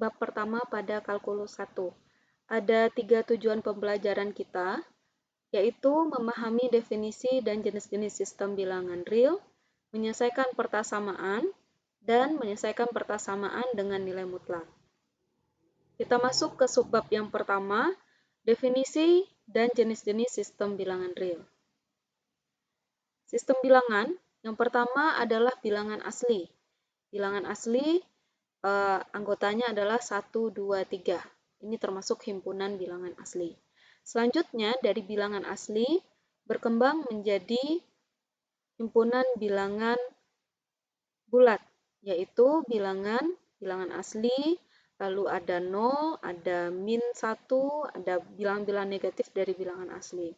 bab pertama pada kalkulus 1. Ada 3 tujuan pembelajaran kita, yaitu memahami definisi dan jenis-jenis sistem bilangan real, menyelesaikan pertasamaan, dan menyelesaikan pertasamaan dengan nilai mutlak. Kita masuk ke subbab yang pertama, definisi dan jenis-jenis sistem bilangan real. Sistem bilangan yang pertama adalah bilangan asli. Bilangan asli anggotanya adalah 1, 2, 3. Ini termasuk himpunan bilangan asli. Selanjutnya dari bilangan asli berkembang menjadi himpunan bilangan bulat, yaitu bilangan asli, lalu ada 0, ada min 1, ada bilangan-bilangan negatif dari bilangan asli.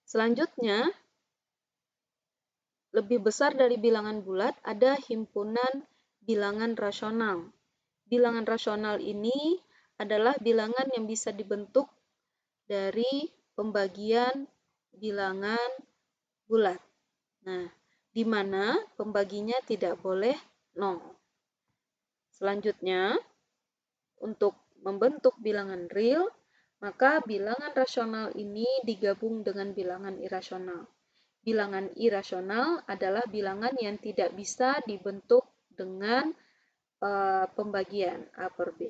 Selanjutnya, lebih besar dari bilangan bulat ada himpunan bilangan rasional. Bilangan rasional ini adalah bilangan yang bisa dibentuk dari pembagian bilangan bulat. Nah, di mana pembaginya tidak boleh 0. Selanjutnya, untuk membentuk bilangan real, maka bilangan rasional ini digabung dengan bilangan irasional. Bilangan irasional adalah bilangan yang tidak bisa dibentuk dengan pembagian A per B.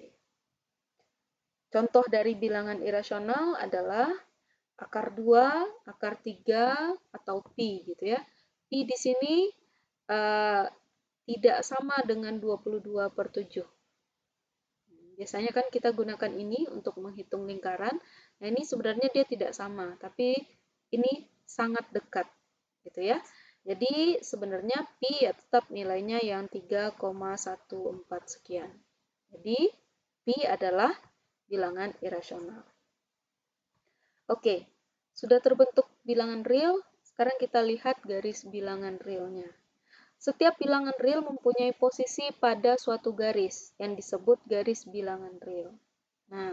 Contoh dari bilangan irasional adalah akar 2, akar 3, atau pi gitu ya. Pi di sini tidak sama dengan 22/7. Biasanya kan kita gunakan ini untuk menghitung lingkaran. Nah, ini sebenarnya dia tidak sama, tapi ini sangat dekat gitu ya. Jadi sebenarnya pi ya tetap nilainya yang 3,14 sekian. Jadi pi adalah bilangan irasional. Oke, sudah terbentuk bilangan real, sekarang kita lihat garis bilangan realnya. Setiap bilangan real mempunyai posisi pada suatu garis yang disebut garis bilangan real. Nah,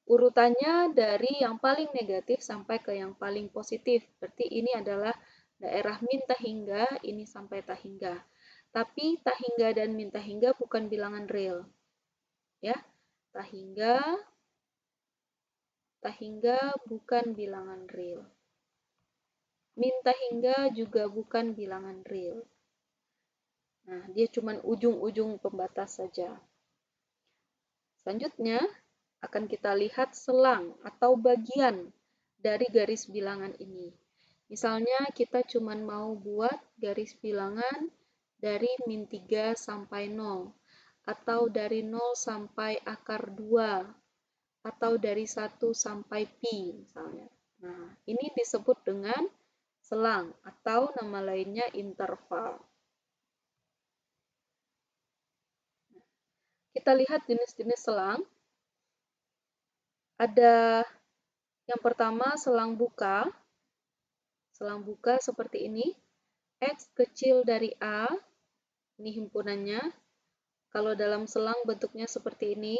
urutannya dari yang paling negatif sampai ke yang paling positif. Berarti ini adalah daerah min tahingga, ini sampai tahingga. Tapi tahingga dan min tahingga bukan bilangan real. Ya, tahingga bukan bilangan real. Min tahingga juga bukan bilangan real. Nah, dia cuma ujung-ujung pembatas saja. Selanjutnya, akan kita lihat selang atau bagian dari garis bilangan ini. Misalnya kita cuma mau buat garis bilangan dari min 3 sampai 0, atau dari 0 sampai akar 2, atau dari 1 sampai pi misalnya. Nah, ini disebut dengan selang atau nama lainnya interval. Kita lihat jenis-jenis selang. Ada yang pertama selang buka. Selang buka seperti ini. X kecil dari A, ini himpunannya. Kalau dalam selang bentuknya seperti ini,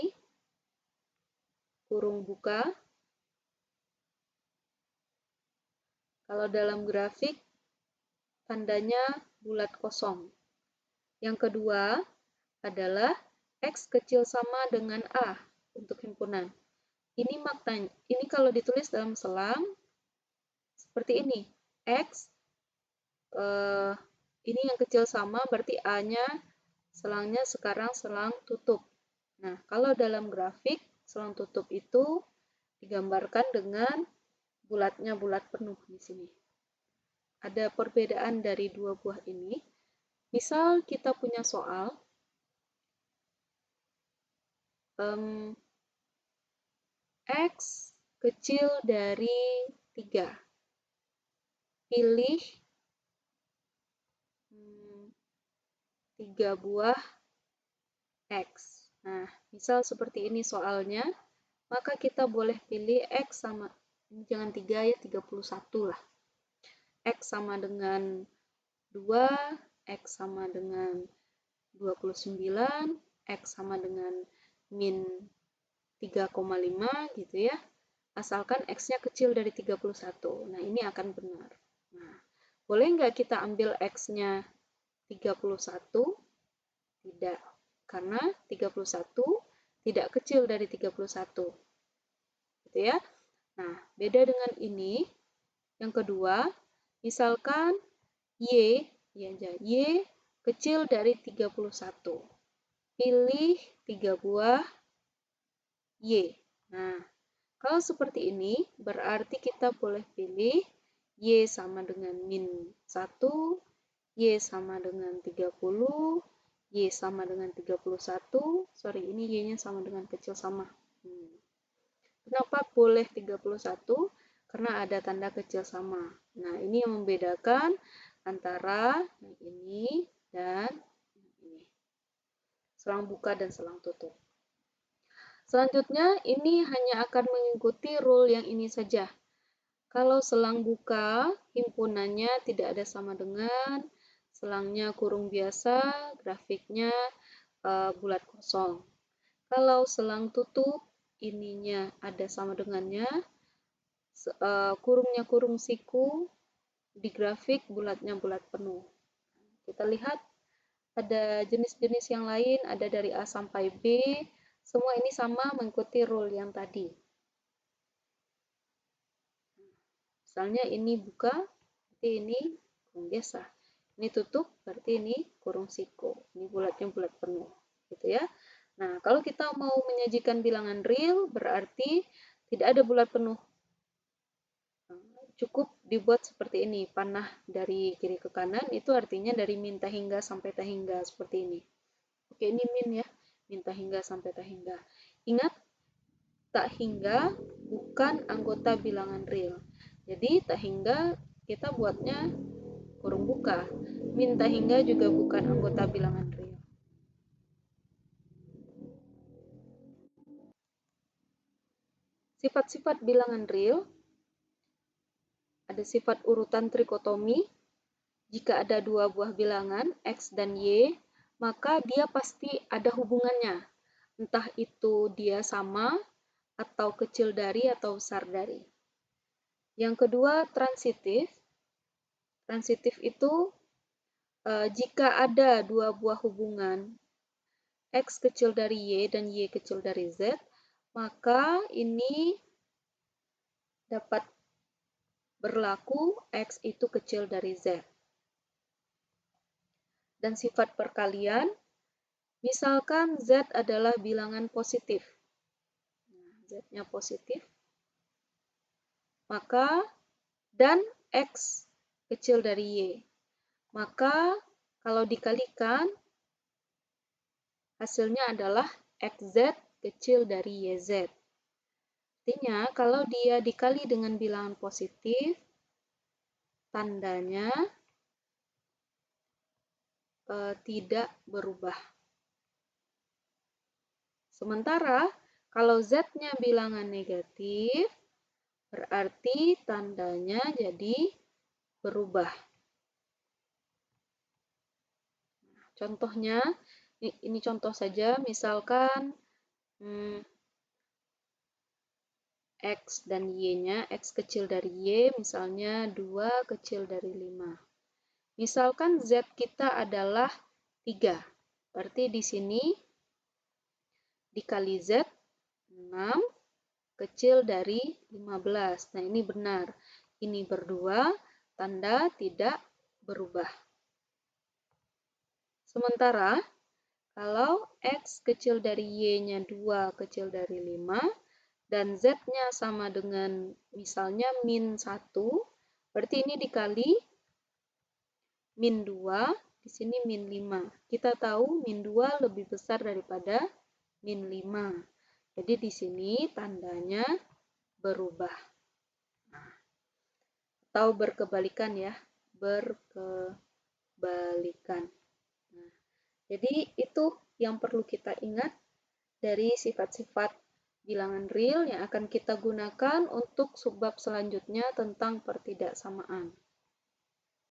kurung buka. Kalau dalam grafik, tandanya bulat kosong. Yang kedua adalah X kecil sama dengan A untuk himpunan. Ini maknanya, ini kalau ditulis dalam selang, seperti ini. X, ini yang kecil sama, berarti A-nya, selangnya sekarang selang tutup. Nah, kalau dalam grafik, selang tutup itu digambarkan dengan bulatnya bulat penuh di sini. Ada perbedaan dari dua buah ini. Misal kita punya soal, X kecil dari 3. Pilih 3 buah X. Nah, misal seperti ini soalnya, maka kita boleh pilih X sama, ini jangan 3 ya, 31 lah. X sama dengan 2, X sama dengan 29, X sama dengan min 3,5 gitu ya. Asalkan X-nya kecil dari 31. Nah, ini akan benar. Nah, boleh nggak kita ambil X-nya 31? Tidak. karena 31 tidak kecil dari 31. Gitu ya. Nah, beda dengan ini. Yang kedua, misalkan Y, Y kecil dari 31. Pilih 3 buah Y. Nah, kalau seperti ini, berarti kita boleh pilih Y sama dengan min 1, Y sama dengan 30, Y sama dengan 31. Sorry, ini Y-nya sama dengan kecil sama. Kenapa boleh 31? Karena ada tanda kecil sama. Nah, ini yang membedakan antara yang ini dan ini. Selang buka dan selang tutup. Selanjutnya, ini hanya akan mengikuti rule yang ini saja. Kalau selang buka, himpunannya tidak ada sama dengan, selangnya kurung biasa, grafiknya bulat kosong. Kalau selang tutup, ininya ada sama dengannya, kurungnya kurung siku, di grafik bulatnya bulat penuh. Kita lihat ada jenis-jenis yang lain, ada dari A sampai B, semua ini sama mengikuti rule yang tadi. Misalnya ini buka, berarti ini kurung biasa. Ini tutup, berarti ini kurung siku. Ini bulatnya bulat penuh. Gitu ya. Nah, kalau kita mau menyajikan bilangan real, berarti tidak ada bulat penuh. Cukup dibuat seperti ini, panah dari kiri ke kanan, itu artinya dari min tak hingga sampai tak hingga, seperti ini. Oke, ini min ya, min tak hingga sampai tak hingga. Ingat, tak hingga bukan anggota bilangan real. Jadi tak hingga kita buatnya kurung buka. Min tak hingga juga bukan anggota bilangan real. Sifat-sifat bilangan real, ada sifat urutan trikotomi. Jika ada dua buah bilangan, X dan Y, maka dia pasti ada hubungannya. Entah itu dia sama, atau kecil dari, atau besar dari. Yang kedua, transitif. Transitif itu jika ada dua buah hubungan, X kecil dari Y dan Y kecil dari Z, maka ini dapat berlaku X itu kecil dari Z. Dan sifat perkalian, misalkan Z adalah bilangan positif. Z-nya positif. Maka, dan X kecil dari Y. Maka, kalau dikalikan, hasilnya adalah XZ kecil dari YZ. Artinya, kalau dia dikali dengan bilangan positif, tandanya tidak berubah. Sementara, kalau Z-nya bilangan negatif, berarti tandanya jadi berubah. Contohnya, ini contoh saja, misalkan X dan Y-nya, X kecil dari Y, misalnya 2 kecil dari 5. Misalkan Z kita adalah 3. Berarti di sini dikali Z, 6 kecil dari 15. Nah, ini benar. Ini berdua, tanda tidak berubah. Sementara, kalau X kecil dari Y-nya 2 kecil dari 5, dan Z-nya sama dengan misalnya min 1, berarti ini dikali min 2, di sini min 5. Kita tahu min 2 lebih besar daripada min 5. Jadi di sini tandanya berubah. Nah, atau berkebalikan ya, berkebalikan. Nah, jadi itu yang perlu kita ingat dari sifat-sifat bilangan real yang akan kita gunakan untuk subbab selanjutnya tentang pertidaksamaan.